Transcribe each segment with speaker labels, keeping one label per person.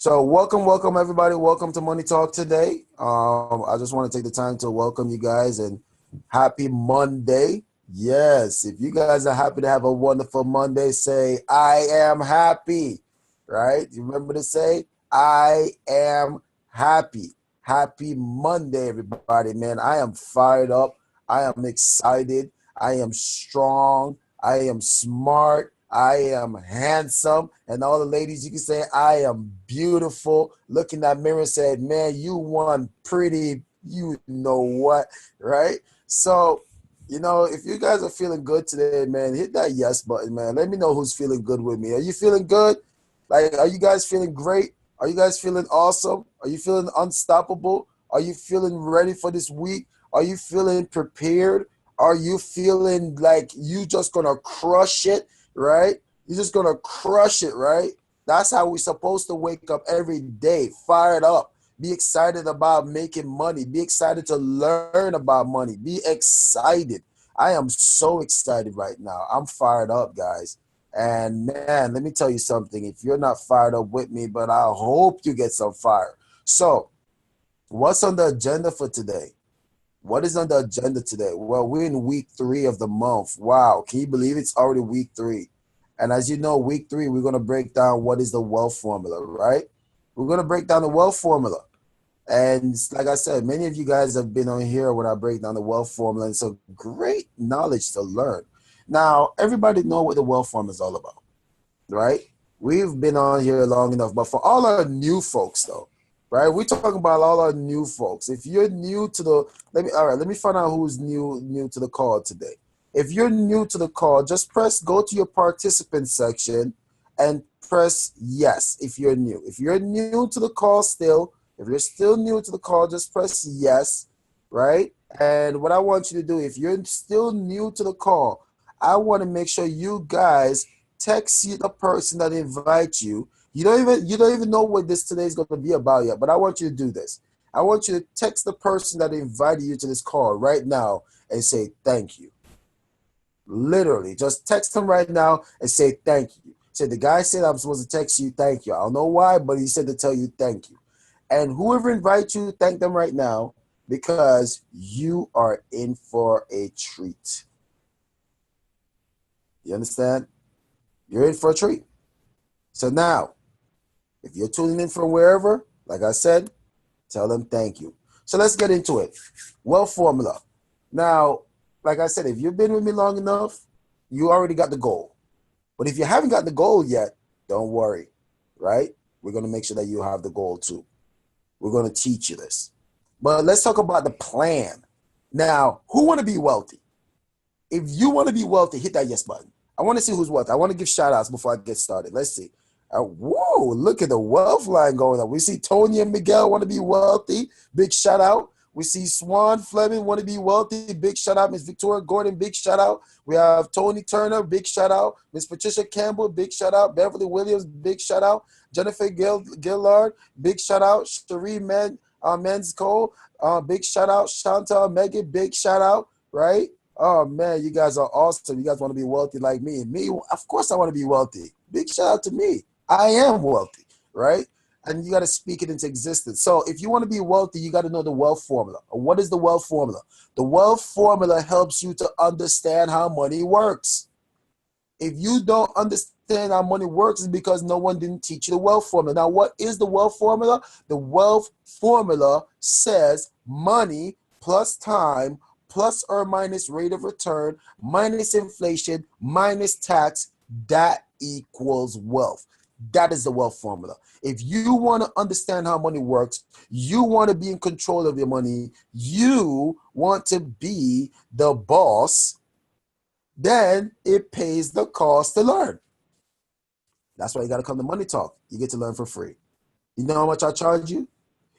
Speaker 1: So welcome everybody. Welcome to Money Talk today. I just want to take the time to welcome you guys and happy Monday. Yes, if you guys are happy to have a wonderful Monday, say I am happy. Right? You remember to say I am happy. Happy Monday, everybody, man. I am fired up. I am excited. I am strong. I am smart. I am handsome. And all the ladies, you can say, I am beautiful. Look in that mirror and say, man, you won pretty, you know what, right? So, if you guys are feeling good today, man, hit that yes button, man. Let me know who's feeling good with me. Are you feeling good? Like, are you guys feeling great? Are you guys feeling awesome? Are you feeling unstoppable? Are you feeling ready for this week? Are you feeling prepared? Are you feeling like you just gonna crush it? Right? You're just gonna crush it, right? That's how we're supposed to wake up every day, fired up. Be excited about making money. Be excited to learn about money. Be excited. I am so excited right now. I'm fired up, guys. And man, let me tell you something. If you're not fired up with me, but I hope you get some fire. So, what's on the agenda for today? What is on the agenda today? Well, we're in week 3 of the month. Wow. Can you believe it's already week 3? And as you know, week 3, we're going to break down what is the wealth formula, right? We're going to break down the wealth formula. And like I said, many of you guys have been on here when I break down the wealth formula. And so great knowledge to learn. Now, everybody know what the wealth formula is all about, right? We've been on here long enough. But for all our new folks, though, right? We're talking about all our new folks. If you're new to the let me find out who's new to the call today. If you're new to the call, just go to your participant section and press yes if you're new. If you're new to the call still, if you're still new to the call, just press yes, right? And what I want you to do, if you're still new to the call, I want to make sure you guys text the person that invites you. You don't even know what this today is going to be about yet, but I want you to do this. I want you to text the person that invited you to this call right now and say thank you. Literally, just text them right now and say thank you. Say the guy said I'm supposed to text you thank you. I don't know why, but he said to tell you thank you. And whoever invites you, thank them right now because you are in for a treat. You understand? You're in for a treat. So now, if you're tuning in from wherever, like I said, tell them thank you. So let's get into it. Wealth formula. Now, like I said, if you've been with me long enough, you already got the goal. But if you haven't got the goal yet, don't worry, right? We're going to make sure that you have the goal too. We're going to teach you this. But let's talk about the plan. Now, who want to be wealthy? If you want to be wealthy, hit that yes button. I want to see who's wealthy. I want to give shout outs before I get started. Let's see. Whoa, look at the wealth line going up. We see Tony and Miguel want to be wealthy. Big shout out. We see Swan Fleming want to be wealthy. Big shout out. Miss Victoria Gordon, big shout out. We have Tony Turner, big shout out. Miss Patricia Campbell, big shout out. Beverly Williams, big shout out. Jennifer Gillard, big shout out. Cherie Men's Cole, big shout out. Chantal Megan, big shout out, right? Oh man, you guys are awesome. You guys want to be wealthy like me. Me, of course I want to be wealthy. Big shout out to me. I am wealthy, right? And you got to speak it into existence. So if you want to be wealthy, you got to know the wealth formula. What is the wealth formula? The wealth formula helps you to understand how money works. If you don't understand how money works, it's because no one didn't teach you the wealth formula. Now, what is the wealth formula? The wealth formula says money plus time plus or minus rate of return minus inflation minus tax, that equals wealth. That is the wealth formula. If you want to understand how money works, you want to be in control of your money, you want to be the boss, then it pays the cost to learn. That's why you got to come to Money Talk. You get to learn for free. You know how much I charge you?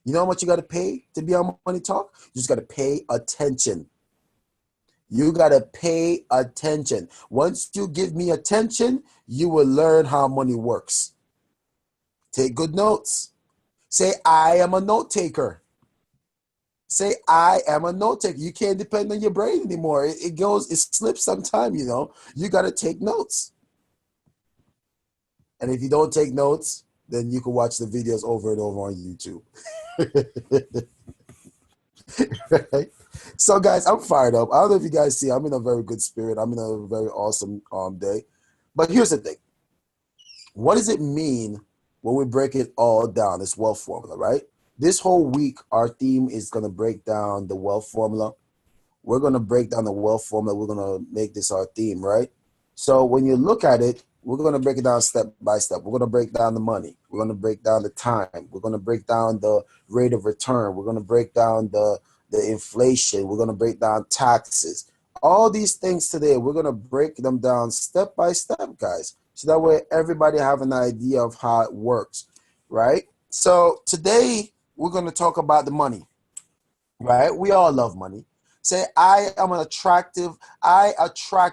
Speaker 1: You know how much you got to pay to be on Money Talk? You just got to pay attention. You got to pay attention. Once you give me attention, you will learn how money works. Take good notes. Say, I am a note taker. Say, I am a note taker. You can't depend on your brain anymore. It slips sometime, You got to take notes. And if you don't take notes, then you can watch the videos over and over on YouTube. Right? So guys, I'm fired up. I don't know if you guys see, I'm in a very good spirit. I'm in a very awesome day. But here's the thing. What does it mean when we break it all down, this wealth formula, right? This whole week, our theme is going to break down the wealth formula. We're going to break down the wealth formula. We're going to make this our theme, right? So when you look at it, we're going to break it down step by step. We're going to break down the money. We're going to break down the time. We're going to break down the rate of return. We're going to break down the inflation. We're going to break down taxes. All these things today, we're going to break them down step by step, guys. So that way everybody have an idea of how it works, right? So today we're going to talk about the money, right? We all love money. Say, I attract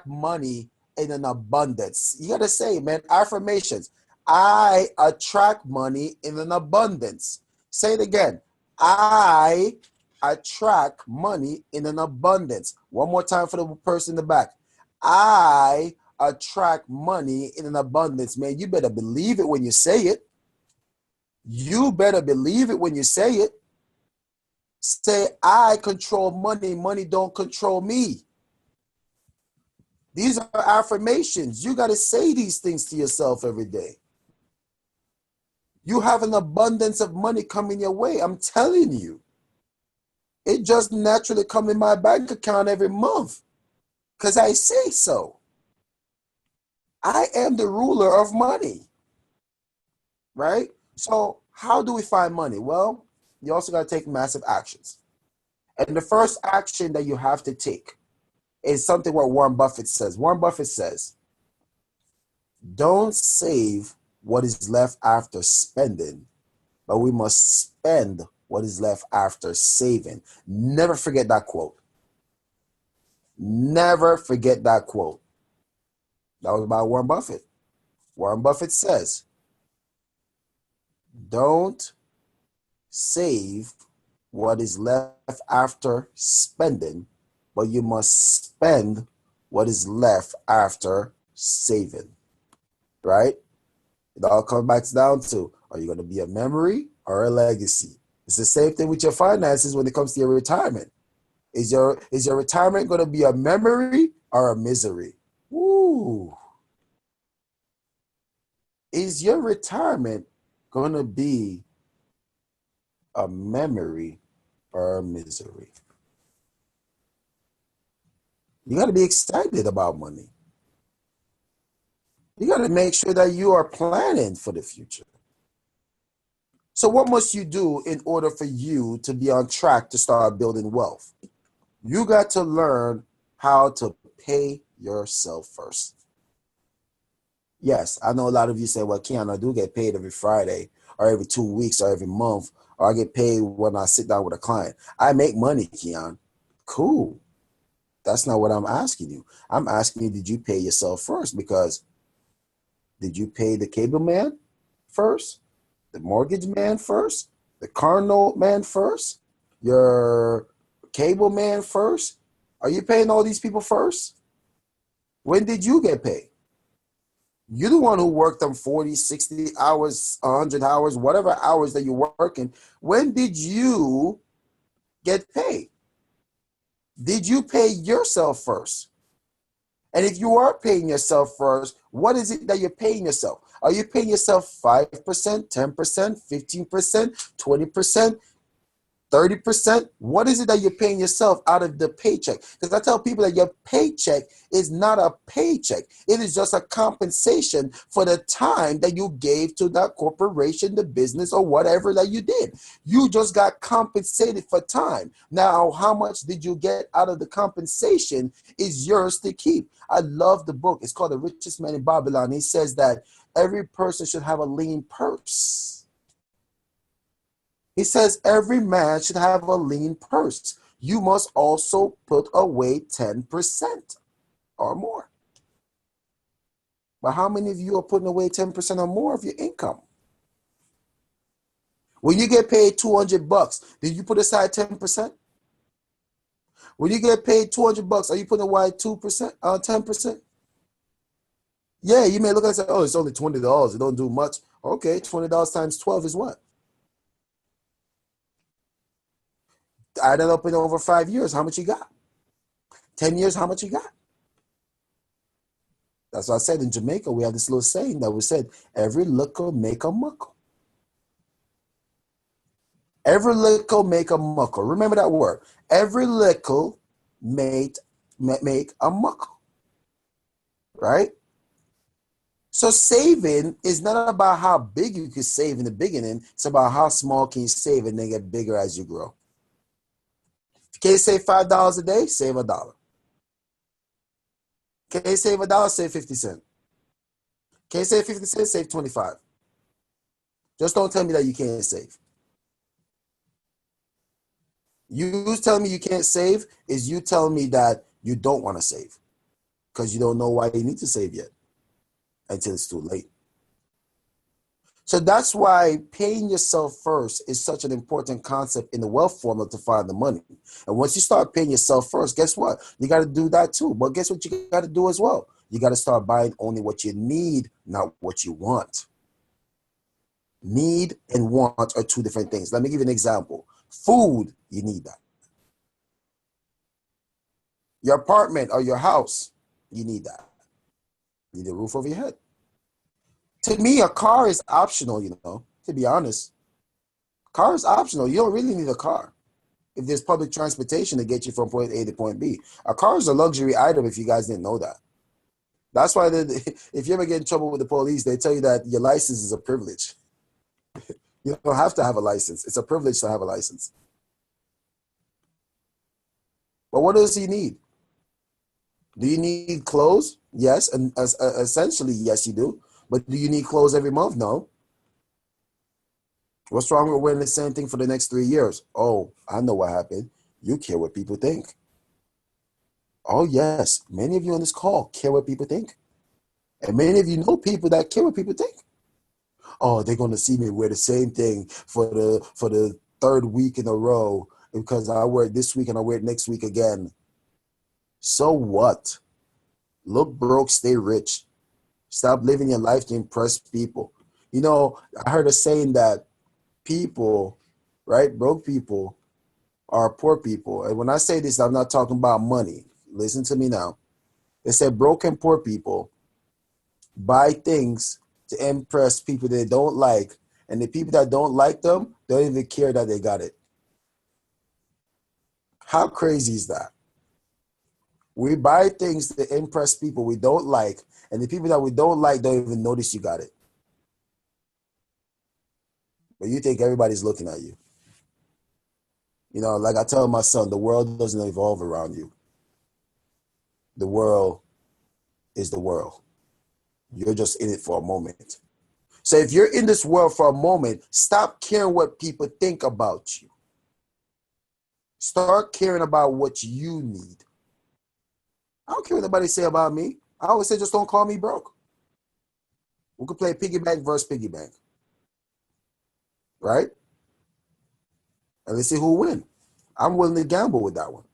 Speaker 1: money in an abundance. You got to say, man, affirmations. I attract money in an abundance. Say it again. I attract money in an abundance. One more time for the person in the back. I attract money in an abundance. Man, you better believe it when you say it. You better believe it when you say it. Say, I control money. Money don't control me. These are affirmations. You got to say these things to yourself every day. You have an abundance of money coming your way. I'm telling you. It just naturally comes in my bank account every month because I say so. I am the ruler of money, right? So how do we find money? Well, you also got to take massive actions. And the first action that you have to take is something what Warren Buffett says. Warren Buffett says, don't save what is left after spending, but we must spend what is left after saving. Never forget that quote. Never forget that quote. That was by Warren Buffett. Warren Buffett says, don't save what is left after spending, but you must spend what is left after saving, right? It all comes back down to, are you going to be a memory or a legacy? It's the same thing with your finances when it comes to your retirement. Is your retirement going to be a memory or a misery? Woo. Is your retirement going to be a memory or a misery? You got to be excited about money. You got to make sure that you are planning for the future. So what must you do in order for you to be on track to start building wealth? You got to learn how to pay yourself first. Yes, I know a lot of you say, well, Keyon, I do get paid every Friday or every 2 weeks or every month, or I get paid when I sit down with a client. I make money, Keyon. Cool. That's not what I'm asking you. I'm asking you, did you pay yourself first? Because did you pay the cable man first? The mortgage man first? The car note man first? Your cable man first? Are you paying all these people first? When did you get paid? You're the one who worked them 40, 60 hours, 100 hours, whatever hours that you're working. When did you get paid? Did you pay yourself first? And if you are paying yourself first, what is it that you're paying yourself? Are you paying yourself 5%, 10%, 15%, 20%, 30%? What is it that you're paying yourself out of the paycheck? Because I tell people that your paycheck is not a paycheck. It is just a compensation for the time that you gave to that corporation, the business, or whatever that you did. You just got compensated for time. Now, how much did you get out of the compensation is yours to keep. I love the book. It's called The Richest Man in Babylon. He says that every person should have a lean purse. He says every man should have a lean purse. You must also put away 10% or more. But how many of you are putting away 10% or more of your income? When you get paid $200, did you put aside 10%? When you get paid $200, are you putting away 10%? Yeah, you may look at it and say, oh, it's only $20. It don't do much. Okay, $20 times 12 is what? Add it up in over 5 years. How much you got? 10 years, how much you got? That's what I said. In Jamaica, we have this little saying that we said, every little make a muckle. Every little make a muckle. Remember that word. Every little make a muckle. Right? So saving is not about how big you can save in the beginning. It's about how small can you save and then get bigger as you grow. If you can't save $5 a day, save $1. Can't save $1, save 50 cents. Can't save 50 cents, save 25. Just don't tell me that you can't save. You telling me you can't save is you telling me that you don't want to save because you don't know why you need to save yet until it's too late. So that's why paying yourself first is such an important concept in the wealth formula to find the money. And once you start paying yourself first, guess what? You got to do that too. But guess what you got to do as well? You got to start buying only what you need, not what you want. Need and want are two different things. Let me give you an example. Food, you need that. Your apartment or your house, you need that. You need a roof over your head. To me, a car is optional, to be honest. Car is optional. You don't really need a car if there's public transportation to get you from point A to point B. A car is a luxury item if you guys didn't know that. That's why if you ever get in trouble with the police, they tell you that your license is a privilege. You don't have to have a license. It's a privilege to have a license. But what else do you need? Do you need clothes? Yes. And essentially, yes, you do. But do you need clothes every month? No. What's wrong with wearing the same thing for the next 3 years? Oh, I know what happened. You care what people think. Oh, yes. Many of you on this call care what people think. And many of you know people that care what people think. Oh, they're going to see me wear the same thing for the third week in a row because I wear it this week and I wear it next week again. So what? Look broke, stay rich. Stop living your life to impress people. I heard a saying that people, right, broke people are poor people. And when I say this, I'm not talking about money. Listen to me now. They said broke and poor people buy things to impress people they don't like. And the people that don't like them don't even care that they got it. How crazy is that? We buy things to impress people we don't like, and the people that we don't like don't even notice you got it. But you think everybody's looking at you. Like I tell my son, the world doesn't evolve around you. The world is the world. You're just in it for a moment. So if you're in this world for a moment, stop caring what people think about you. Start caring about what you need. I don't care what anybody say about me. I always say just don't call me broke. We could play piggy bank versus piggy bank. Right? And let's see who win. I'm willing to gamble with that one.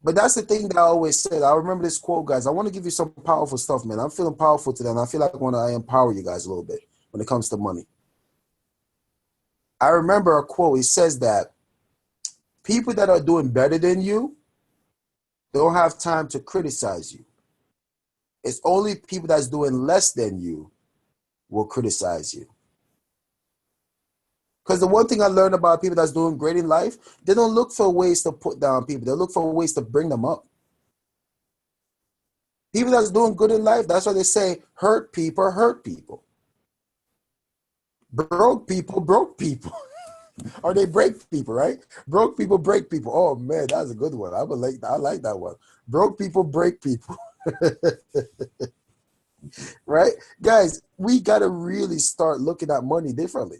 Speaker 1: But that's the thing that I always said. I remember this quote, guys. I want to give you some powerful stuff, man. I'm feeling powerful today, and I feel like I want to empower you guys a little bit when it comes to money. I remember a quote. It says that people that are doing better than you don't have time to criticize you. It's only people that's doing less than you will criticize you. Because the one thing I learned about people that's doing great in life, they don't look for ways to put down people. They look for ways to bring them up. People that's doing good in life, that's why they say hurt people hurt people. Broke people. Or they break people, right? Broke people break people. Oh man, that's a good one. I like that one. Broke people break people. Right? Guys, we gotta really start looking at money differently.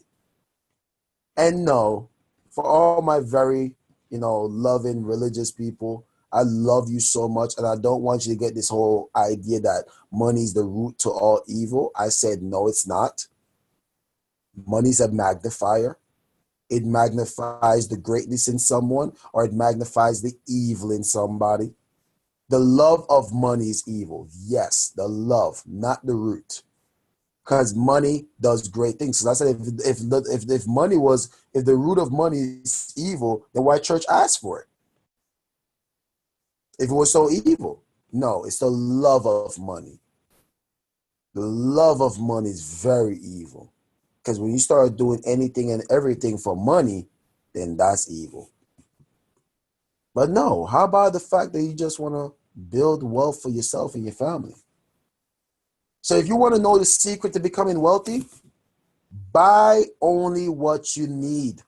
Speaker 1: And no, for all my very, loving religious people, I love you so much, and I don't want you to get this whole idea that money is the root to all evil. I said, no, it's not. Money's a magnifier. It magnifies the greatness in someone, or it magnifies the evil in somebody. The love of money is evil. Yes, the love, not the root. because money does great things. So I said, if money was, if the root of money is evil, then why church asked for it? If it was so evil, no, it's the love of money. The love of money is very evil, because when you start doing anything and everything for money, then that's evil. But no, how about the fact that you just want to build wealth for yourself and your family? So if you want to know the secret to becoming wealthy, buy only what you need,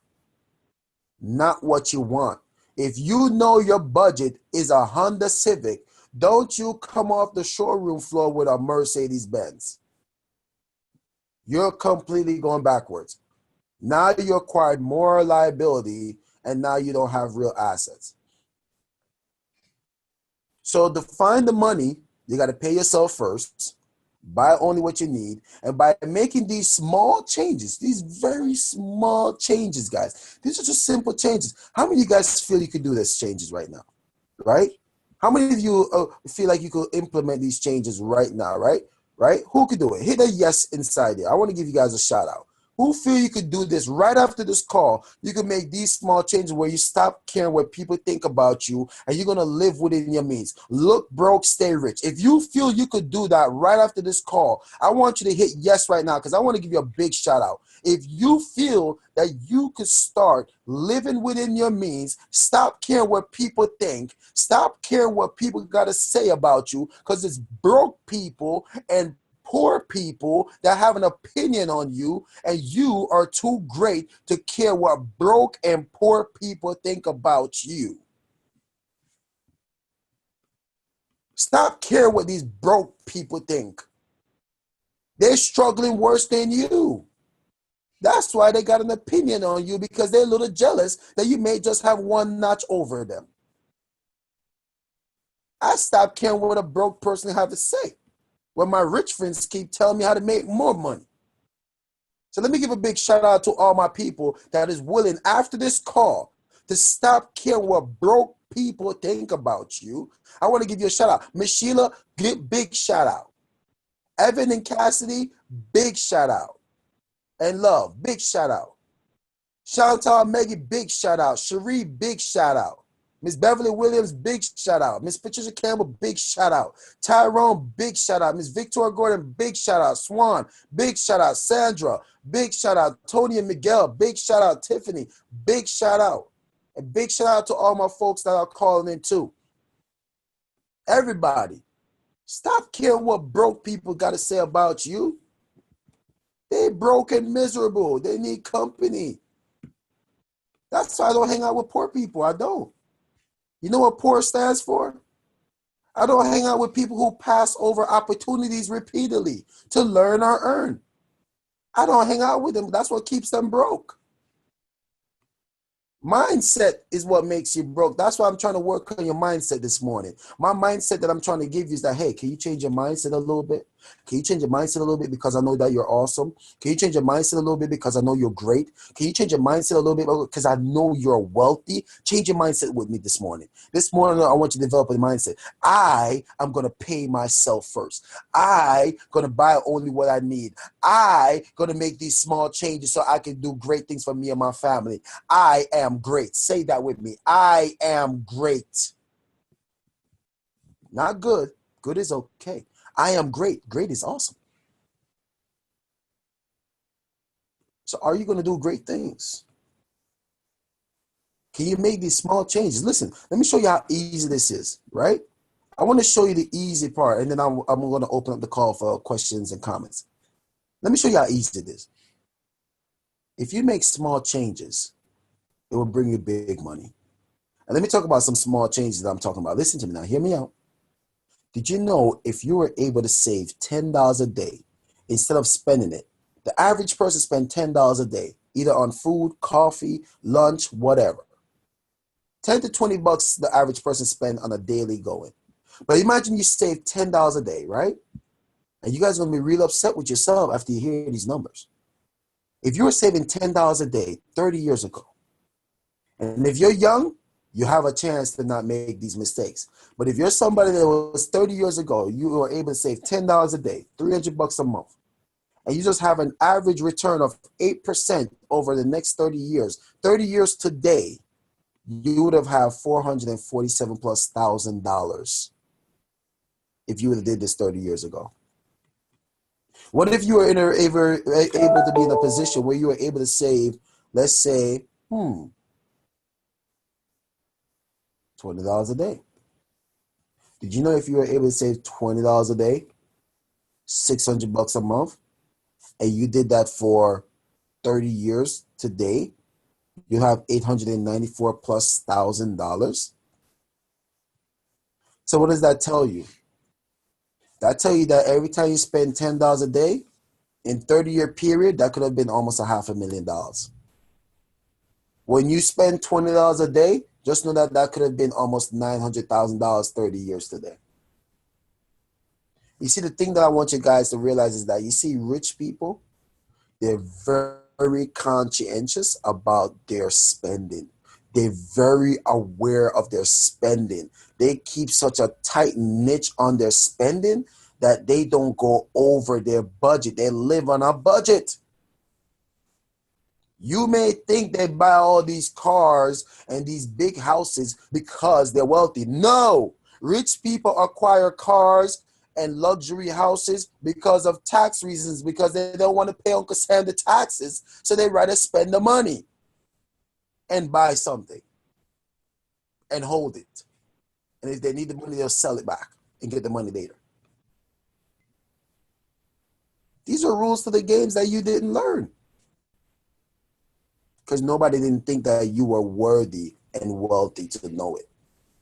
Speaker 1: not what you want. If you know your budget is a Honda Civic, don't you come off the showroom floor with a Mercedes Benz. You're completely going backwards. Now you acquired more liability, and now you don't have real assets. So to find the money, you got to pay yourself first, buy only what you need, and by making these small changes, these very small changes, guys, these are just simple changes. How many of you guys feel you could do these changes right now, right? How many of you feel like you could implement these changes right now, right? Right? Who could do it? Hit a yes inside there. I want to give you guys a shout out. Who feel you could do this right after this call? You can make these small changes where you stop caring what people think about you, and you're going to live within your means. Look broke, stay rich. If you feel you could do that right after this call, I want you to hit yes right now, because I want to give you a big shout out. If you feel that you could start living within your means, stop caring what people think, stop caring what people got to say about you, because it's broke people and poor people that have an opinion on you, and you are too great to care what broke and poor people think about you. Stop caring what these broke people think. They're struggling worse than you. That's why they got an opinion on you, because they're a little jealous that you may just have one notch over them. I stopped caring what a broke person have to say when my rich friends keep telling me how to make more money. So let me give a big shout out to all my people that is willing after this call to stop caring what broke people think about you. I want to give you a shout out. Miss Sheila, big shout out. Evan and Cassidy, big shout out. And Love, big shout out. Chantal Maggie, big shout out. Cherie, big shout out. Miss Beverly Williams, big shout out. Miss Patricia Campbell, big shout out. Tyrone, big shout out. Miss Victoria Gordon, big shout out. Swan, big shout out. Sandra, big shout out. Tony and Miguel, big shout out. Tiffany, big shout out. And big shout out to all my folks that are calling in too. Everybody, stop caring what broke people got to say about you. They broke and miserable. They need company. That's why I don't hang out with poor people. I don't. You know what poor stands for? I don't hang out with people who pass over opportunities repeatedly to learn or earn. I don't hang out with them. That's what keeps them broke. Mindset is what makes you broke. That's why I'm trying to work on your mindset this morning. My mindset that I'm trying to give you is that, hey, can you change your mindset a little bit? Can you change your mindset a little bit because I know that you're awesome? Can you change your mindset a little bit because I know you're great? Can you change your mindset a little bit because I know you're wealthy? Change your mindset with me this morning. This morning, I want you to develop a mindset. I am going to pay myself first. I going to buy only what I need. I going to make these small changes so I can do great things for me and my family. I am great. Say that with me. I am great. Not good. Good is okay. I am great. Great is awesome. So are you going to do great things? Can you make these small changes? Listen, let me show you how easy this is, right? I want to show you the easy part, and then I'm going to open up the call for questions and comments. Let me show you how easy it is. If you make small changes, it will bring you big money. And let me talk about some small changes that I'm talking about. Listen to me now. Hear me out. Did you know if you were able to save $10 a day instead of spending it, the average person spends $10 a day, either on food, coffee, lunch, whatever. 10 to 20 bucks the average person spend on a daily going. But imagine you save $10 a day, right? And you guys are going to be real upset with yourself after you hear these numbers. If you were saving $10 a day 30 years ago, and if you're young, you have a chance to not make these mistakes. But if you're somebody that was 30 years ago, you were able to save $10 a day, 300 bucks a month. and you just have an average return of 8% over the next 30 years, 30 years today, you would have had $447 plus thousand if you would have did this 30 years ago. What if you were able to be in a position where you were able to save, let's say, $20 a day? Did you know if you were able to save $20 a day, $600 a month, and you did that for 30 years today, you have $894 plus thousand. So what does that tell you? That tell you that every time you spend $10 a day, in 30-year period, that could have been almost $500,000. When you spend $20 a day, just know that that could have been almost $900,000 30 years today. You see, the thing that I want you guys to realize is that you see rich people, they're very conscientious about their spending. They're very aware of their spending. They keep such a tight niche on their spending that they don't go over their budget. They live on a budget. You may think they buy all these cars and these big houses because they're wealthy. No, rich people acquire cars and luxury houses because of tax reasons, because they don't want to pay Uncle Sam the taxes, so they rather spend the money and buy something and hold it. And if they need the money, they'll sell it back and get the money later. These are rules to the games that you didn't learn, because nobody didn't think that you were worthy and wealthy to know it.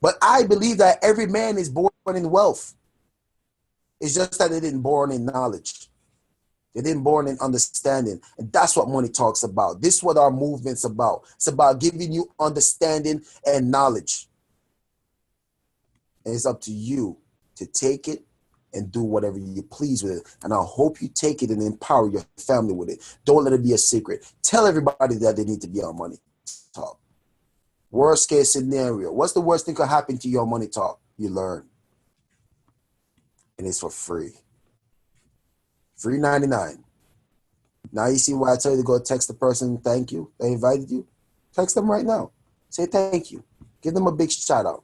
Speaker 1: But I believe that every man is born in wealth. It's just that they didn't born in knowledge. They didn't born in understanding. And that's what money talks about. This is what our movement's about. It's about giving you understanding and knowledge. And it's up to you to take it and do whatever you please with it. And I hope you take it and empower your family with it. Don't let it be a secret. Tell everybody that they need to be on Money Talk. Worst case scenario. What's the worst thing could happen to you on Money Talk? You learn. And it's for free. Free 99. Now you see why I tell you to go text the person thank you. They invited you. Text them right now. Say thank you. Give them a big shout out.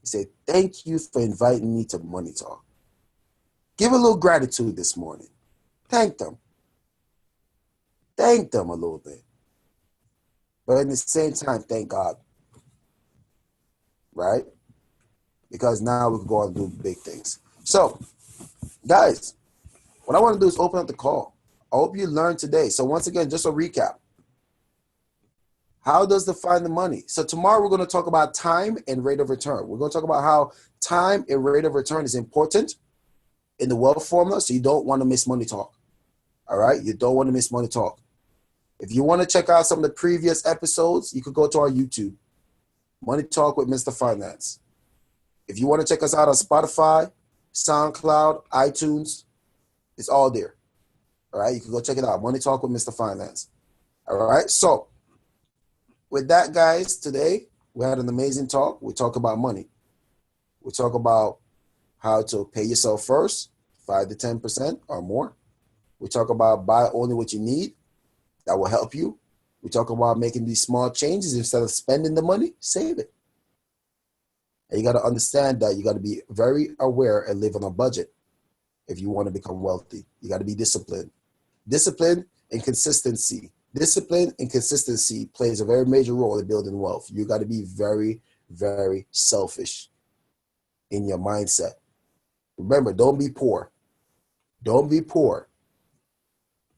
Speaker 1: Say thank you for inviting me to Money Talk. Give a little gratitude this morning. Thank them. Thank them a little bit. But at the same time, thank God. Right? Because now we can go on and do big things. So, guys, what I want to do is open up the call. I hope you learned today. So once again, just a recap. How does define the money? So tomorrow we're going to talk about time and rate of return. We're going to talk about how time and rate of return is important in the wealth formula, so you don't want to miss Money Talk. All right? You don't want to miss Money Talk. If you want to check out some of the previous episodes, you could go to our YouTube, Money Talk with Mr. Finance. If you want to check us out on Spotify, SoundCloud, iTunes, it's all there. All right? You can go check it out, Money Talk with Mr. Finance. All right? So with that, guys, today we had an amazing talk. We talk about money. We talk about how to pay yourself first, 5 to 10% or more. We talk about buy only what you need. That will help you. We talk about making these small changes. Instead of spending the money, save it. And you got to understand that you got to be very aware and live on a budget if you want to become wealthy. You got to be disciplined. Discipline and consistency. Discipline and consistency plays a very major role in building wealth. You got to be very, very selfish in your mindset. Remember, don't be poor. Don't be poor.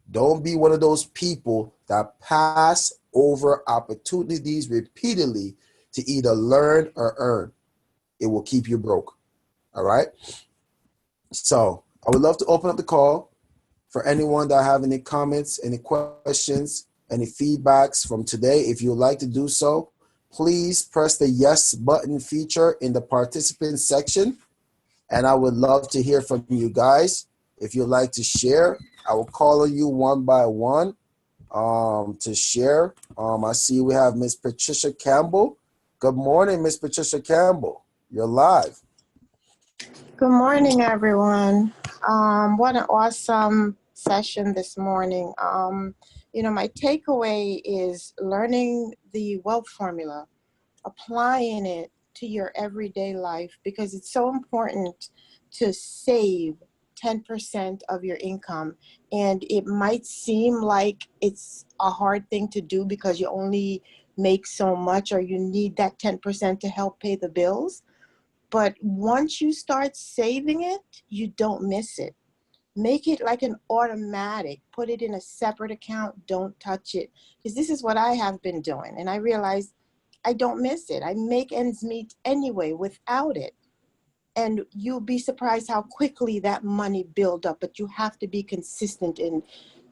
Speaker 1: Don't be one of those people that pass over opportunities repeatedly to either learn or earn. It will keep you broke. All right? So I would love to open up the call for anyone that have any comments, any questions, any feedbacks from today. If you would like to do so, please press the yes button feature in the participants section. And I would love to hear from you guys. If you'd like to share, I will call on you one by one to share. I see we have Miss Patricia Campbell. Good morning, Miss Patricia Campbell. You're live.
Speaker 2: Good morning, everyone. What an awesome session this morning. My takeaway is learning the wealth formula, applying it to your everyday life, because it's so important to save 10% of your income. And it might seem like it's a hard thing to do because you only make so much, or you need that 10% to help pay the bills. But once you start saving it, you don't miss it. Make it like an automatic. Put it in a separate account. Don't touch it. Because this is what I have been doing. And I realized I don't miss it. I make ends meet anyway without it. And you'll be surprised how quickly that money build up. But you have to be consistent and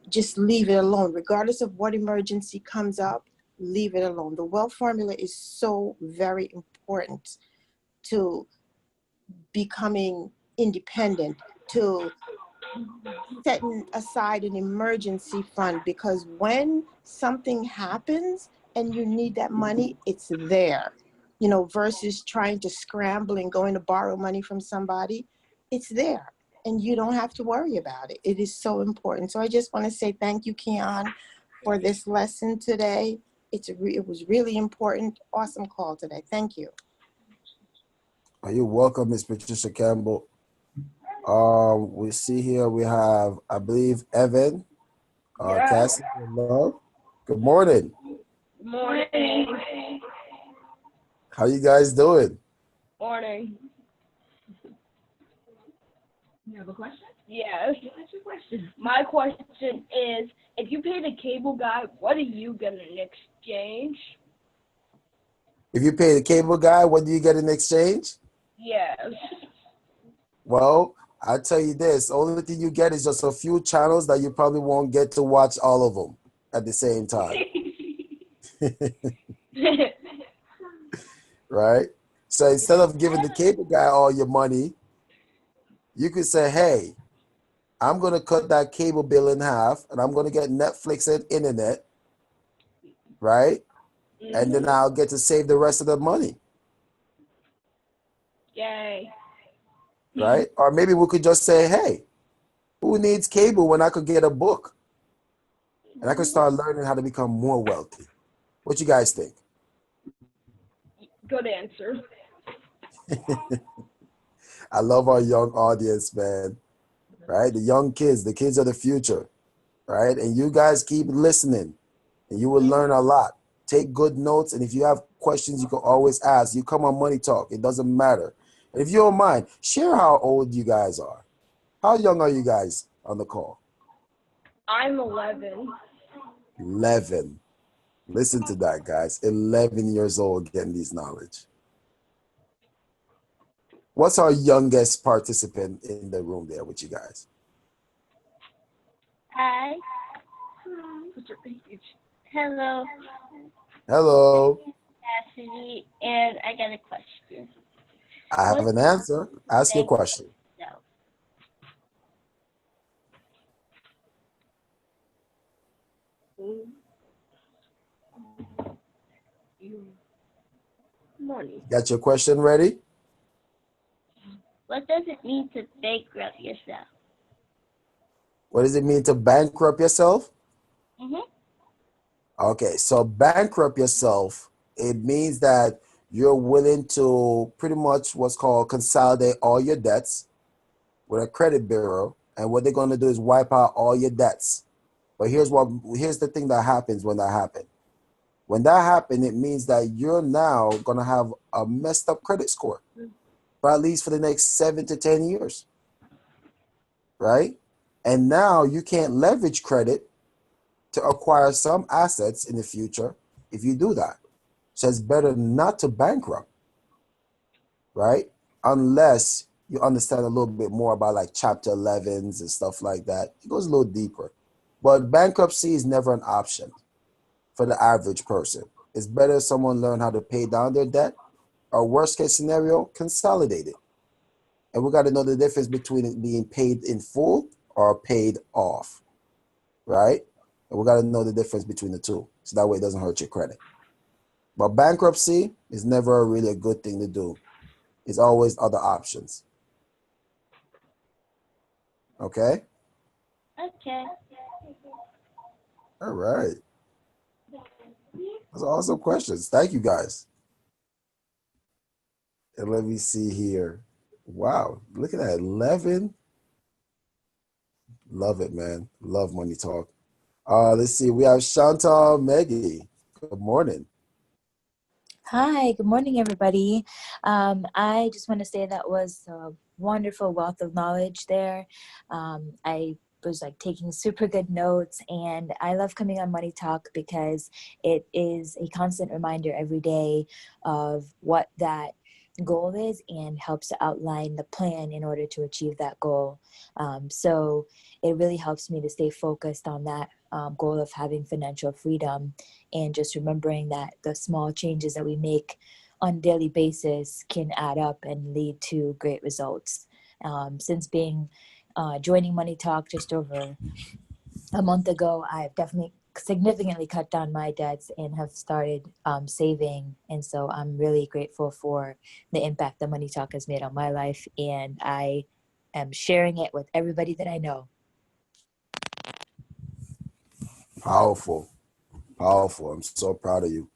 Speaker 2: just leave it alone. Regardless of what emergency comes up, leave it alone. The wealth formula is so very important to becoming independent, to setting aside an emergency fund, because when something happens and you need that money, it's there, versus trying to scramble and going to borrow money from somebody. It's there and you don't have to worry about it. It is so important. So I just want to say thank you, Keyon, for this lesson today. It was really important. Awesome call today. Thank you.
Speaker 1: You're welcome, Miss Patricia Campbell. We see here we have, I believe, Evan, Cassie, love. Good morning.
Speaker 3: Good morning.
Speaker 1: How you guys doing?
Speaker 3: Morning.
Speaker 4: You have a question?
Speaker 3: Yes.
Speaker 4: What's your question?
Speaker 3: My question is, if you pay the cable guy, what do you get in exchange?
Speaker 1: If you pay the cable guy, what do you get in exchange?
Speaker 3: Yes.
Speaker 1: Well, I tell you this, the only thing you get is just a few channels that you probably won't get to watch all of them at the same time. Right? So instead of giving the cable guy all your money, you could say, hey, I'm going to cut that cable bill in half and I'm going to get Netflix and internet, right? And then I'll get to save the rest of the money.
Speaker 3: Yay.
Speaker 1: Right? Or maybe we could just say, hey, who needs cable when I could get a book? And I could start learning how to become more wealthy. What you guys think?
Speaker 3: Good answer.
Speaker 1: I love our young audience, man. Right? The young kids, the kids of the future. Right? And you guys keep listening and you will learn a lot. Take good notes. And if you have questions, you can always ask. You come on Money Talk. It doesn't matter. And if you don't mind, share how old you guys are. How young are you guys on the call?
Speaker 3: I'm 11.
Speaker 1: 11. Listen to that, guys. 11 years old getting this knowledge. What's our youngest participant in the room there with you guys?
Speaker 5: Hi. Hello.
Speaker 1: Hello.
Speaker 5: Cassidy, and I got a question.
Speaker 1: I have an answer. Ask your question.
Speaker 3: Money.
Speaker 1: Got your question ready?
Speaker 5: What does it mean to bankrupt yourself?
Speaker 1: What does it mean to bankrupt yourself?
Speaker 5: Mm-hmm.
Speaker 1: Okay, so bankrupt yourself, it means that you're willing to pretty much what's called consolidate all your debts with a credit bureau, and what they're going to do is wipe out all your debts. But here's the thing that happens when that happens. When that happens, it means that you're now going to have a messed up credit score for at least for the next 7 to 10 years, right? And now you can't leverage credit to acquire some assets in the future if you do that. So it's better not to bankrupt, right? Unless you understand a little bit more about like chapter 11s and stuff like that. It goes a little deeper. But bankruptcy is never an option for the average person. It's better if someone learn how to pay down their debt, or worst case scenario, consolidate it. And we got to know the difference between it being paid in full or paid off, right? And we got to know the difference between the two, so that way it doesn't hurt your credit. But bankruptcy is never really a good thing to do. It's always other options. Okay?
Speaker 5: Okay.
Speaker 1: All right. Those are awesome questions. Thank you guys. And let me see here. Wow, look at that. 11. Love it, man. Love Money Talk. Let's see. We have Chantal Maggie. Good morning.
Speaker 6: Hi, good morning, everybody. I just want to say that was a wonderful wealth of knowledge there. I was like taking super good notes, and I love coming on Money Talk because it is a constant reminder every day of what that goal is and helps to outline the plan in order to achieve that goal. So it really helps me to stay focused on that goal of having financial freedom, and just remembering that the small changes that we make on a daily basis can add up and lead to great results. Since joining Money Talk just over a month ago, I've definitely significantly cut down my debts and have started saving. And so I'm really grateful for the impact that Money Talk has made on my life, and I am sharing it with everybody that I know.
Speaker 1: Powerful. Powerful. I'm so proud of you.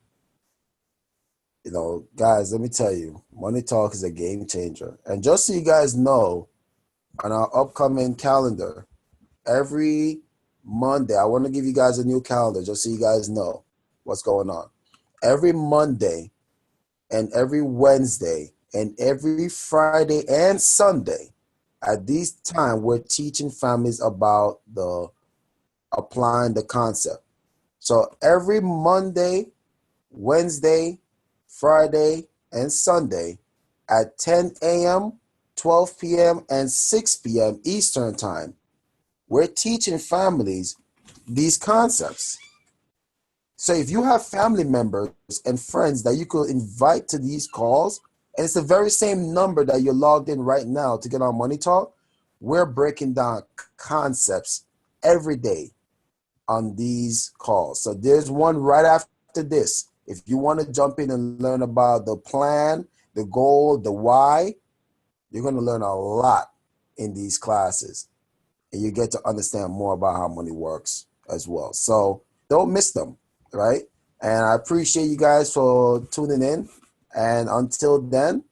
Speaker 1: You know, guys, let me tell you, Money Talk is a game changer. And just so you guys know, on our upcoming calendar, every Monday, I want to give you guys a new calendar just so you guys know what's going on. Every Monday and every Wednesday and every Friday and Sunday, at this time, we're teaching families about applying the concept. So every Monday, Wednesday, Friday, and Sunday at 10 a.m., 12 p.m., and 6 p.m. Eastern Time, we're teaching families these concepts. So if you have family members and friends that you could invite to these calls, and it's the very same number that you're logged in right now to get on Money Talk, we're breaking down concepts every day on these calls. So there's one right after this. If you want to jump in and learn about the plan, the goal, the why, you're going to learn a lot in these classes. And you get to understand more about how money works as well. So don't miss them, right? And I appreciate you guys for tuning in. And until then,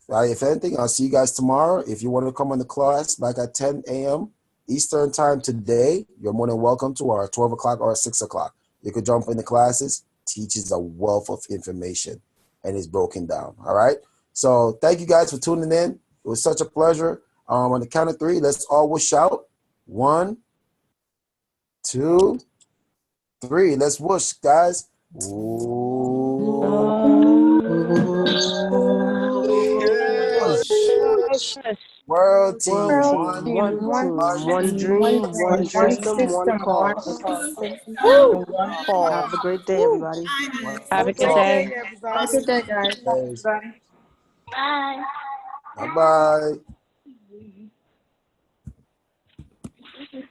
Speaker 1: if anything, I'll see you guys tomorrow. If you want to come on the class back at 10 a.m. Eastern Time today, you're more than welcome to, our 12 o'clock or 6 o'clock. You could jump in the classes. Teaches a wealth of information and is broken down. All right. So thank you guys for tuning in. It was such a pleasure. On the count of 3, let's always shout. 1, 2, 3. Let's whoosh, guys. Whoosh. World team,
Speaker 2: World
Speaker 1: one
Speaker 2: team, one
Speaker 7: One
Speaker 2: team,
Speaker 7: dream,
Speaker 2: one
Speaker 7: one
Speaker 2: dream, one
Speaker 7: system, one
Speaker 2: system, one
Speaker 7: cause.
Speaker 2: cause.
Speaker 7: Woo!
Speaker 2: One
Speaker 7: Have
Speaker 2: call.
Speaker 7: a great day,
Speaker 2: Woo.
Speaker 7: everybody.
Speaker 2: Have a great day, everybody. Have a good day, guys.
Speaker 5: Bye.
Speaker 1: Bye-bye.
Speaker 5: This is